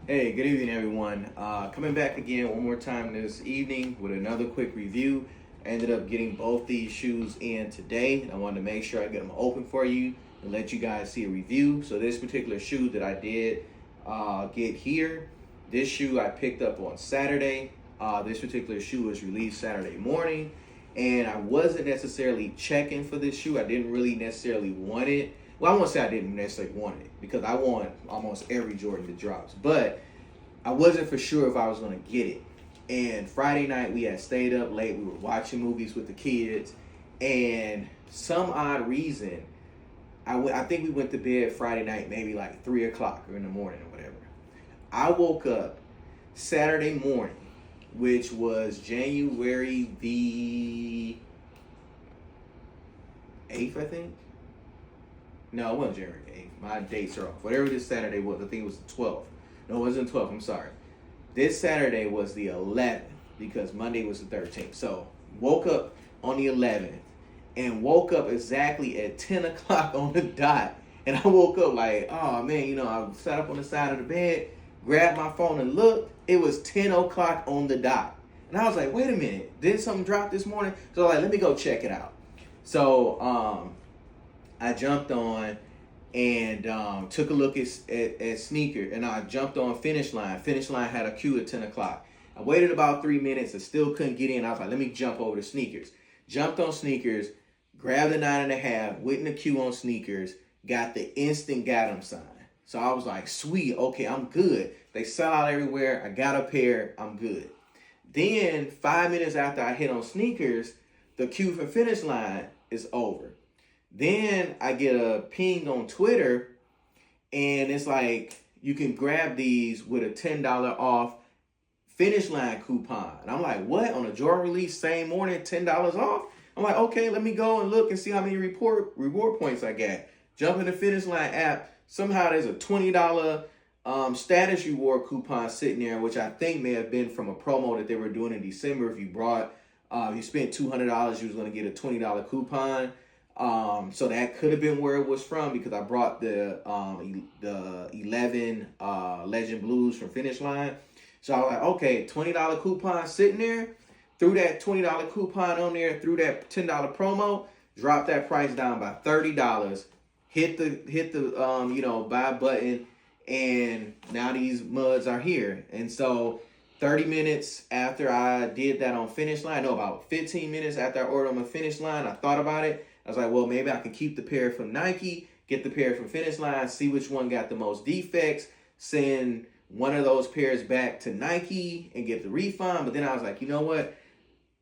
Hey, good evening, everyone. Coming back again one more time this evening with another quick review. I ended up getting both these shoes in today, and I wanted to make sure I get them open for you and let you guys see a review. So this particular shoe that I did get here, this shoe I picked up on Saturday. This particular shoe was released Saturday morning, and I wasn't necessarily checking for this shoe. I didn't really necessarily want it. Well, I won't say I didn't necessarily want it because I want almost every Jordan that drops, but I wasn't for sure if I was going to get it. And Friday night, we had stayed up late. We were watching movies with the kids. And some odd reason, I think we went to bed Friday night, maybe like 3 o'clock or in the morning or whatever. I woke up Saturday morning, which was January the 8th, I think. No, it wasn't January 8th. My dates are off. Whatever this Saturday was, I think it was the 12th. No, it wasn't 12th. I'm sorry. This Saturday was the 11th because Monday was the 13th. So woke up on the 11th and woke up exactly at 10 o'clock on the dot. And I woke up like, oh man, I sat up on the side of the bed, grabbed my phone and looked. It was 10 o'clock on the dot. And I was like, wait a minute, did something drop this morning? So let me go check it out. So I jumped on and took a look at sneaker, and I jumped on Finish Line. Finish Line had a queue at 10 o'clock. I waited about 3 minutes and still couldn't get in. I was like, let me jump over to sneakers. Jumped on sneakers, grabbed the 9.5, went in the queue on sneakers, got the instant got 'em sign. So I was like, sweet, okay, I'm good. They sell out everywhere. I got a pair, I'm good. Then 5 minutes after I hit on sneakers, the queue for Finish Line is over. Then I get a ping on Twitter, and it's like, you can grab these with a $10 off Finish Line coupon. And I'm like, what? On a Jordan release, same morning, $10 off? I'm like, okay, let me go and look and see how many reward points I got. Jump in the Finish Line app. Somehow there's a $20 status reward coupon sitting there, which I think may have been from a promo that they were doing in December. If you you spent $200, you was going to get a $20 coupon. So that could have been where it was from because I brought the 11 Legend Blues from Finish Line. So I was like, okay, $20 coupon sitting there. Threw that $20 coupon on there, threw that $10 promo, dropped that price down by $30. Hit the buy button, and now these muds are here. And so 30 minutes after I did that on Finish Line, no, about 15 minutes after I ordered on my Finish Line, I thought about it. I was like, well, maybe I can keep the pair from Nike, get the pair from Finish Line, see which one got the most defects, send one of those pairs back to Nike and get the refund. But then I was like, you know what?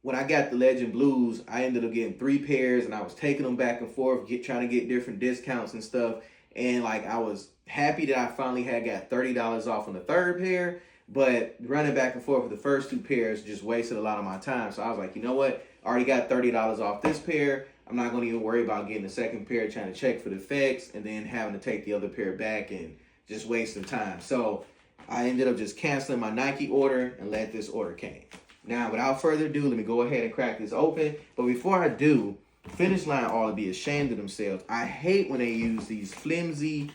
When I got the Legend Blues, I ended up getting 3 pairs, and I was taking them back and forth, trying to get different discounts and stuff. And I was happy that I finally had got $30 off on the 3rd pair, but running back and forth with the first 2 pairs just wasted a lot of my time. So I was like, you know what? I already got $30 off this pair. I'm not going to even worry about getting the 2nd pair, trying to check for defects, and then having to take the other pair back and just wasting time. So I ended up just canceling my Nike order and let this order came. Now, without further ado, let me go ahead and crack this open. But before I do, Finish Line ought to be ashamed of themselves. I hate when they use these flimsy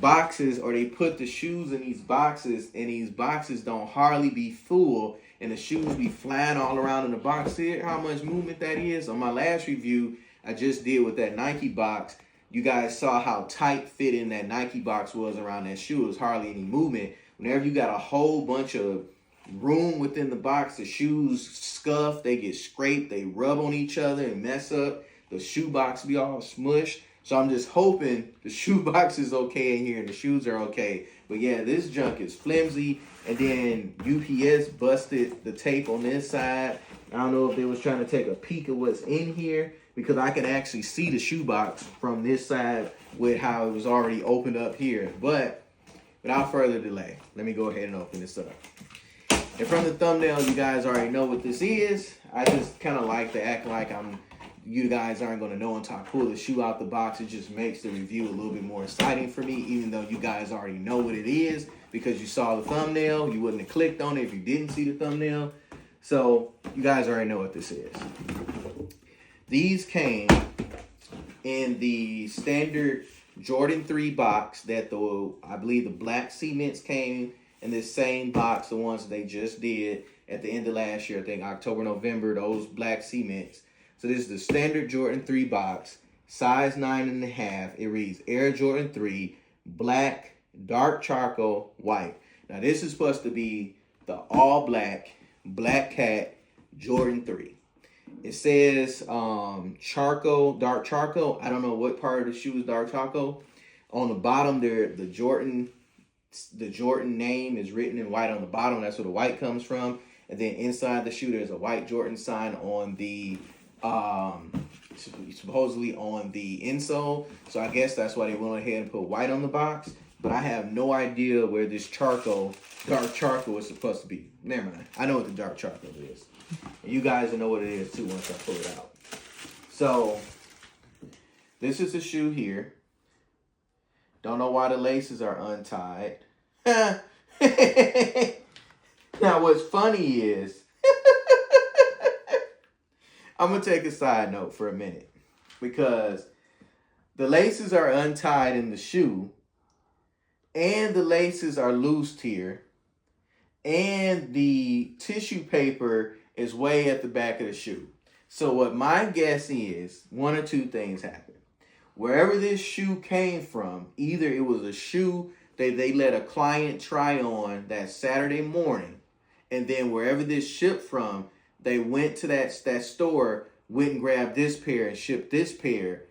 boxes, or they put the shoes in these boxes, and these boxes don't hardly be full, and the shoes be flying all around in the box. See how much movement that is? On my last review I just did with that Nike box, you guys saw how tight fitting that Nike box was around that shoe. It was hardly any movement. Whenever you got a whole bunch of room within the box, the shoes scuff, they get scraped, they rub on each other and mess up. The shoe box be all smushed. So I'm just hoping the shoe box is okay in here and the shoes are okay. But yeah, this junk is flimsy. And then UPS busted the tape on this side. I don't know if they was trying to take a peek at what's in here, because I can actually see the shoe box from this side with how it was already opened up here. But without further delay, let me go ahead and open this up. And from the thumbnail, you guys already know what this is. I just kind of like to act like you guys aren't going to know until I pull the shoe out the box. It just makes the review a little bit more exciting for me, even though you guys already know what it is because you saw the thumbnail. You wouldn't have clicked on it if you didn't see the thumbnail. So you guys already know what this is. These came in the standard Jordan 3 box that I believe the black cements came in this same box, the ones that they just did at the end of last year, I think October, November, those black cements. So this is the standard Jordan 3 box, size 9.5. It reads Air Jordan 3, black, dark charcoal, white. Now this is supposed to be the all black, black cat Jordan 3. It says charcoal, dark charcoal. I don't know what part of the shoe is dark charcoal. On the bottom there, the Jordan name is written in white on the bottom. That's where the white comes from. And then inside the shoe, there's a white Jordan sign on the supposedly on the insole. So I guess that's why they went ahead and put white on the box. But I have no idea where this charcoal, dark charcoal, is supposed to be. Never mind. I know what the dark charcoal is. And you guys will know what it is too once I pull it out. So this is the shoe here. Don't know why the laces are untied. Now what's funny is, I'm going to take a side note for a minute. Because the laces are untied in the shoe. And the laces are loosed here. And the tissue paper is way at the back of the shoe. So what my guess is, one or two things happened. Wherever this shoe came from, either it was a shoe that they let a client try on that Saturday morning, and then wherever this shipped from, they went to that store, went and grabbed this pair and shipped this pair,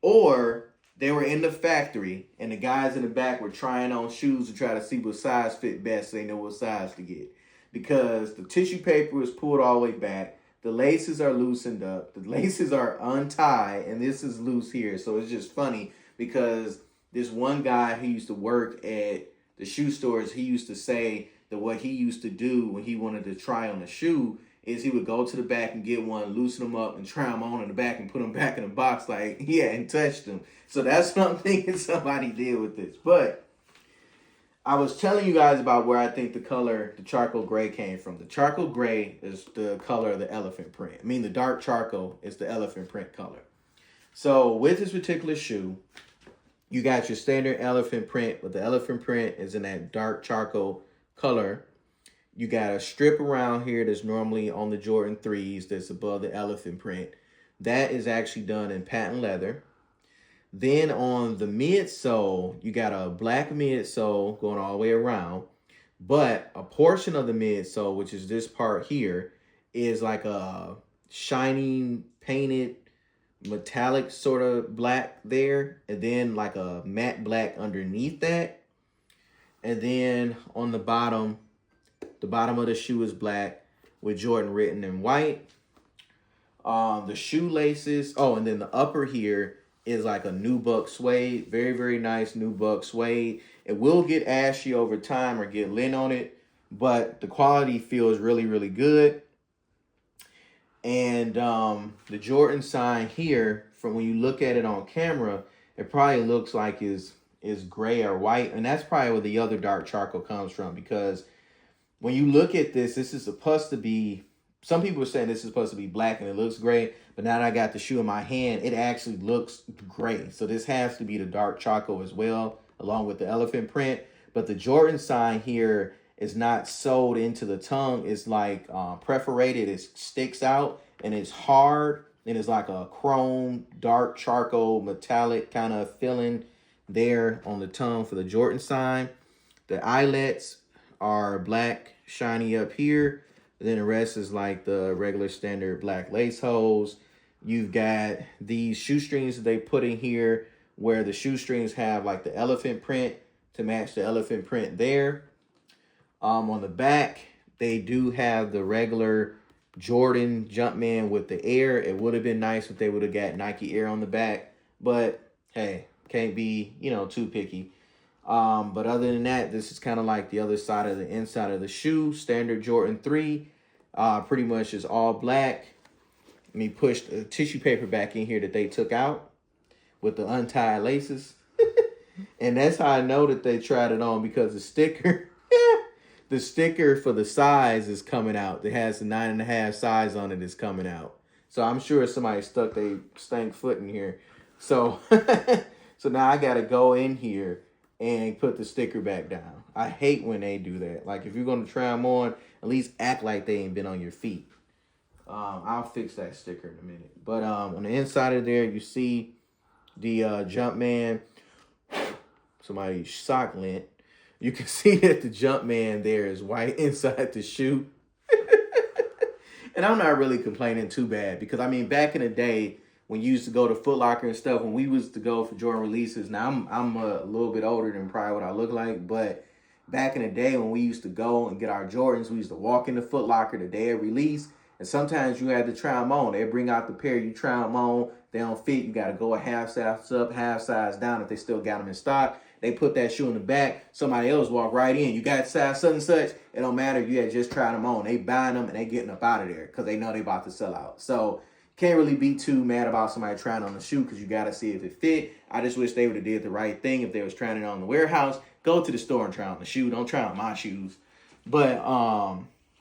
or they were in the factory and the guys in the back were trying on shoes to try to see what size fit best so they know what size to get. Because the tissue paper was pulled all the way back. The laces are loosened up. The laces are untied, and this is loose here. So it's just funny because this one guy who used to work at the shoe stores, he used to say that what he used to do when he wanted to try on a shoe is he would go to the back and get one, loosen them up, and try them on in the back and put them back in the box like he hadn't touched them. So that's what I'm thinking somebody did with this. But I was telling you guys about where I think the color, the charcoal gray came from. The charcoal gray is the color of the elephant print. I mean, the dark charcoal is the elephant print color. So with this particular shoe, you got your standard elephant print, but the elephant print is in that dark charcoal color. You got a strip around here that's normally on the Jordan 3s that's above the elephant print. That is actually done in patent leather. Then on the midsole, you got a black midsole going all the way around. But a portion of the midsole, which is this part here, is like a shining, painted, metallic sort of black there. And then like a matte black underneath that. And then on the bottom of the shoe is black with Jordan written in white. The shoelaces, and then the upper here is like a nubuck suede. Very, very nice nubuck suede. It will get ashy over time or get lint on it, but the quality feels really, really good. And the Jordan sign here, from when you look at it on camera, it probably looks like is gray or white. And that's probably where the other dark charcoal comes from, because when you look at this, this is supposed to be, some people are saying this is supposed to be black and it looks gray, but now that I got the shoe in my hand, it actually looks gray. So this has to be the dark charcoal as well, along with the elephant print. But the Jordan sign here is not sewed into the tongue. It's like perforated. It sticks out and it's hard. And it's like a chrome, dark charcoal, metallic kind of feeling there on the tongue for the Jordan sign. The eyelets are black, shiny up here. And then the rest is like the regular standard black lace holes. You've got these shoestrings that they put in here where the shoestrings have like the elephant print to match the elephant print there. On the back, they do have the regular Jordan Jumpman with the Air. It would have been nice if they would have got Nike Air on the back, but hey, can't be, too picky. But other than that, this is kind of like the other side of the inside of the shoe. Standard Jordan 3, pretty much is all black. Let me push the tissue paper back in here that they took out with the untied laces. And that's how I know that they tried it on, because the sticker, the sticker for the size is coming out. It has the 9.5 size on it is coming out. So I'm sure somebody stuck their stank foot in here. So, so now I got to go in here and put the sticker back down. I hate when they do that. Like, if you're going to try them on, at least act like they ain't been on your feet. I'll fix that sticker in a minute. But on the inside of there, you see the Jumpman, somebody's sock lint. You can see that the Jumpman there is white inside the shoe. And I'm not really complaining too bad because, I mean, back in the day when you used to go to Foot Locker and stuff, when we was to go for Jordan releases, now I'm a little bit older than probably what I look like, but back in the day when we used to go and get our Jordans, we used to walk in the Foot Locker the day of release, and sometimes you had to try them on. They bring out the pair, you try them on, they don't fit, you got to go a half size up, half size down if they still got them in stock. They put that shoe in the back. Somebody else walk right in. You got size such and such. It don't matter. You had just tried them on. They buying them and they getting up out of there because they know they about to sell out. So can't really be too mad about somebody trying on the shoe because you got to see if it fit. I just wish they would have did the right thing. If they was trying it on the warehouse, go to the store and try on the shoe. Don't try on my shoes. But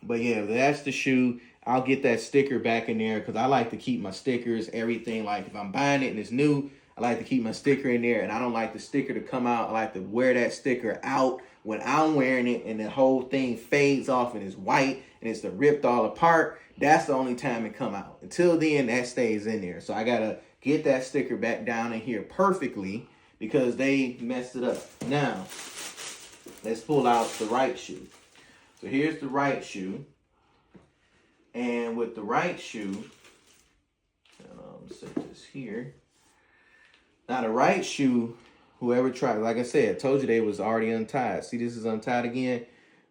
yeah, that's the shoe. I'll get that sticker back in there because I like to keep my stickers, everything. Like if I'm buying it and it's new, I like to keep my sticker in there, and I don't like the sticker to come out. I like to wear that sticker out when I'm wearing it and the whole thing fades off and it's white and it's ripped all apart. That's the only time it come out. Until then, that stays in there. So I got to get that sticker back down in here perfectly because they messed it up. Now, let's pull out the right shoe. So here's the right shoe. And with the right shoe, set this here. Now, the right shoe, whoever tried, like I said, I told you they was already untied. See, this is untied again.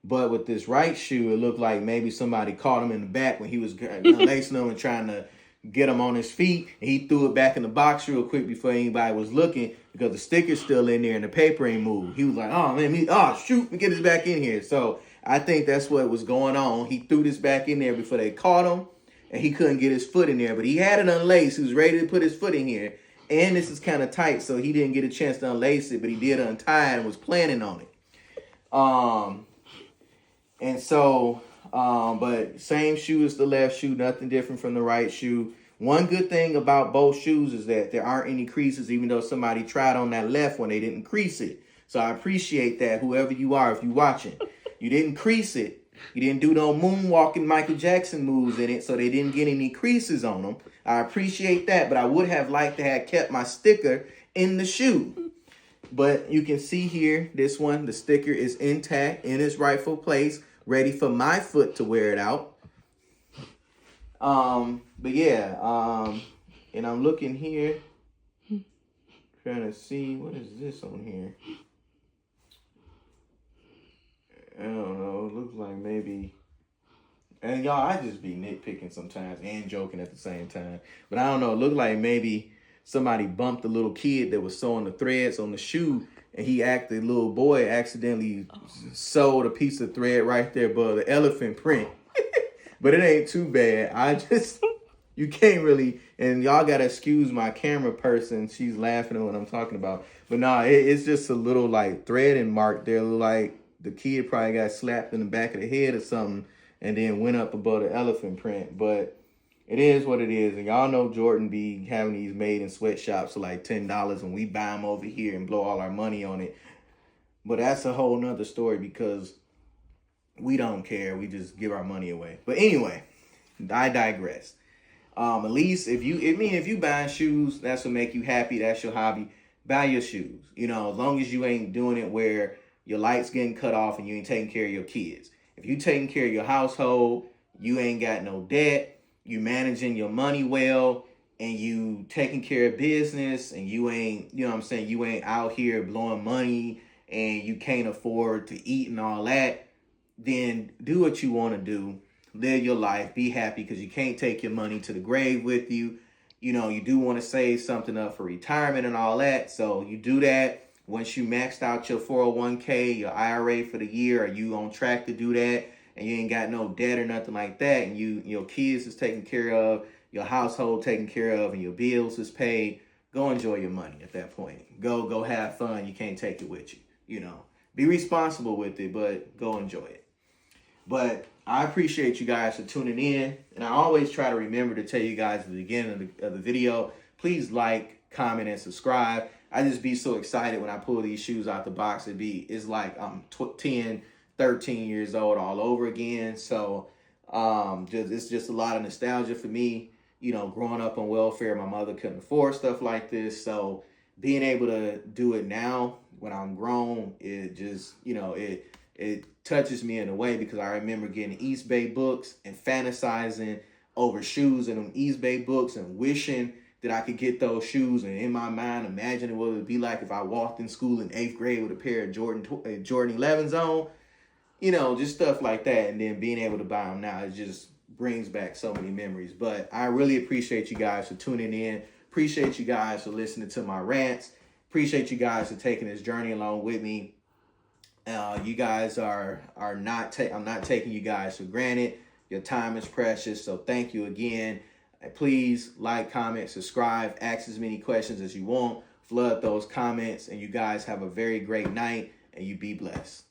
But with this right shoe, it looked like maybe somebody caught him in the back when he was unlacing them and trying to get him on his feet. And he threw it back in the box real quick before anybody was looking because the sticker's still in there and the paper ain't moved. He was like, oh, man, shoot, let me get this back in here. So I think that's what was going on. He threw this back in there before they caught him, and he couldn't get his foot in there. But he had it unlaced. He was ready to put his foot in here. And this is kind of tight, so he didn't get a chance to unlace it, but he did untie it and was planning on it. But same shoe as the left shoe, nothing different from the right shoe. One good thing about both shoes is that there aren't any creases, even though somebody tried on that left one, they didn't crease it. So I appreciate that, whoever you are, if you're watching. You didn't crease it. You didn't do no moonwalking Michael Jackson moves in it, so they didn't get any creases on them. I appreciate that, but I would have liked to have kept my sticker in the shoe. But you can see here, this one, the sticker is intact in its rightful place, ready for my foot to wear it out. But yeah, and I'm looking here, trying to see, what is this on here? I don't know, it looks like maybe, and y'all, I just be nitpicking sometimes and joking at the same time. But I don't know, it looked like maybe somebody bumped the little kid that was sewing the threads on the shoe, and the little boy accidentally sewed a piece of thread right there above the elephant print. But it ain't too bad. You can't really, and y'all gotta excuse my camera person. She's laughing at what I'm talking about. But nah, it's just a little like threading mark there, like the kid probably got slapped in the back of the head or something and then went up above the elephant print. But it is what it is. And y'all know Jordan be having these made in sweatshops for like $10 and we buy them over here and blow all our money on it. But that's a whole nother story because we don't care. We just give our money away. But anyway, I digress. At least if you buying shoes, that's what make you happy. That's your hobby. Buy your shoes. You know, as long as you ain't doing it where your lights getting cut off and you ain't taking care of your kids. If you taking care of your household, you ain't got no debt, you managing your money well, and you taking care of business, and you ain't, you know what I'm saying, you ain't out here blowing money and you can't afford to eat and all that, then do what you want to do. Live your life. Be happy because you can't take your money to the grave with you. You know, you do want to save something up for retirement and all that. So you do that. Once you maxed out your 401k, your IRA for the year, are you on track to do that? And you ain't got no debt or nothing like that. And your kids is taken care of, your household taken care of, and your bills is paid. Go enjoy your money at that point. Go have fun. You can't take it with you. You know, be responsible with it, but go enjoy it. But I appreciate you guys for tuning in. And I always try to remember to tell you guys at the beginning of the video, please like, comment, and subscribe. I just be so excited when I pull these shoes out the box. It's like I'm 10, 13 years old all over again. So it's just a lot of nostalgia for me. You know, growing up on welfare, my mother couldn't afford stuff like this. So being able to do it now when I'm grown, it just, it touches me in a way, because I remember getting East Bay books and fantasizing over shoes in them East Bay books and wishing that I could get those shoes, and in my mind imagining what it would be like if I walked in school in 8th grade with a pair of Jordan 11s on, just stuff like that. And then being able to buy them now, it just brings back so many memories. But I really appreciate you guys for tuning in. Appreciate you guys for listening to my rants. Appreciate you guys for taking this journey along with me. You guys are not, I'm not taking you guys for granted. Your time is precious. So thank you again. Please like, comment, subscribe, ask as many questions as you want. Flood those comments, and you guys have a very great night, and you be blessed.